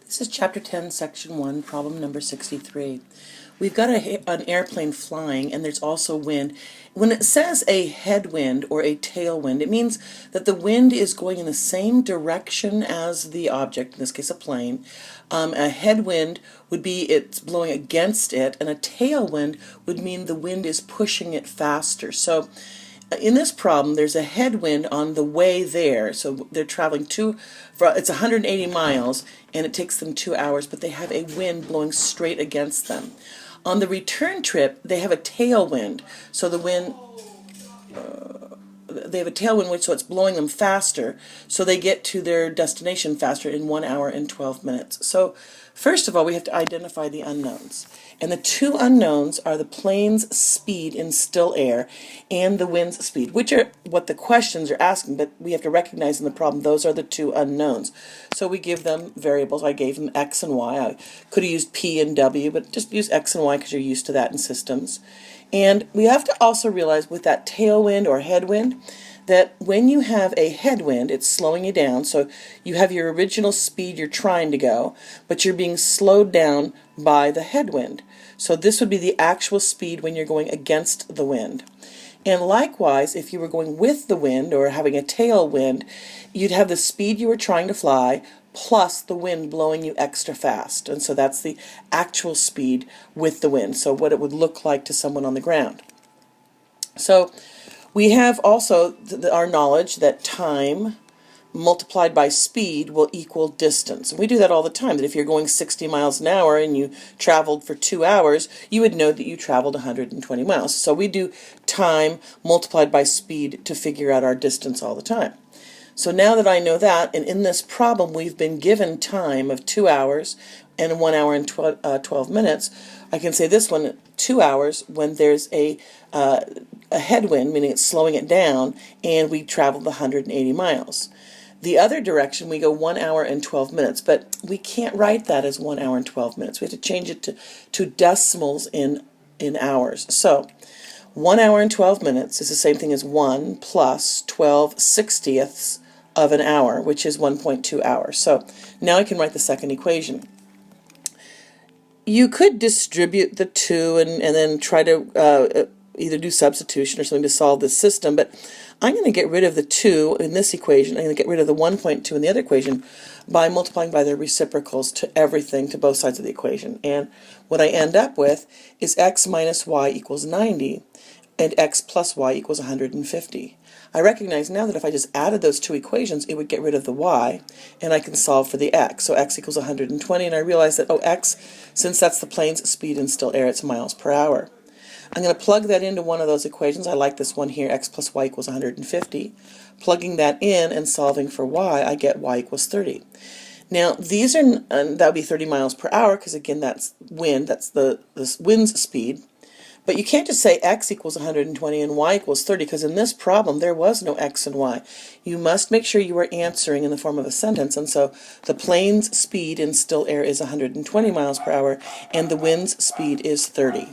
This is Chapter 10, Section 1, problem number 63. We've got an airplane flying, and there's also wind. When it says a headwind or a tailwind, it means that the wind is going in the same direction as the object, in this case a plane. A headwind would be it's blowing against it, and a tailwind would mean the wind is pushing it faster. So in this problem, there's a headwind on the way there. So they're traveling it's 180 miles, and it takes them 2 hours, but they have a wind blowing straight against them. On the return trip, they have a tailwind. So they have a tailwind, so it's blowing them faster, so they get to their destination faster in 1 hour and 12 minutes. So first of all, we have to identify the unknowns. And the two unknowns are the plane's speed in still air and the wind's speed, which are what the questions are asking, but we have to recognize in the problem those are the two unknowns. So we give them variables. I gave them x and y. I could have used p and w, but just use x and y because you're used to that in systems. And we have to also realize with that tailwind or headwind that when you have a headwind, it's slowing you down. So you have your original speed you're trying to go, but you're being slowed down by the headwind. So this would be the actual speed when you're going against the wind. And likewise, if you were going with the wind or having a tailwind, you'd have the speed you were trying to fly plus the wind blowing you extra fast. And so that's the actual speed with the wind. So what it would look like to someone on the ground. So we have also our knowledge that time multiplied by speed will equal distance. And we do that all the time, that if you're going 60 miles an hour and you traveled for 2 hours, you would know that you traveled 120 miles. So we do time multiplied by speed to figure out our distance all the time. So now that I know that, and in this problem we've been given time of 2 hours and 1 hour and 12 minutes, I can say this one, 2 hours when there's a headwind, meaning it's slowing it down, and we traveled 180 miles. The other direction, we go 1 hour and 12 minutes, but we can't write that as 1 hour and 12 minutes. We have to change it to decimals in hours. So 1 hour and 12 minutes is the same thing as 1 plus 12/60ths of an hour, which is 1.2 hours. So now I can write the second equation. You could distribute the two and then try to either do substitution or something to solve this system, but I'm going to get rid of the 2 in this equation. I'm going to get rid of the 1.2 in the other equation by multiplying by their reciprocals to everything, to both sides of the equation. And what I end up with is x minus y equals 90, and x plus y equals 150. I recognize now that if I just added those two equations, it would get rid of the y, and I can solve for the x. So x equals 120, and I realize that, x, since that's the plane's speed in still air, it's miles per hour. I'm going to plug that into one of those equations. I like this one here, x plus y equals 150. Plugging that in and solving for y, I get y equals 30. Now, that would be 30 miles per hour, because again, that's wind, that's the wind's speed. But you can't just say x equals 120 and y equals 30, because in this problem there was no x and y. You must make sure you are answering in the form of a sentence, and so the plane's speed in still air is 120 miles per hour, and the wind's speed is 30.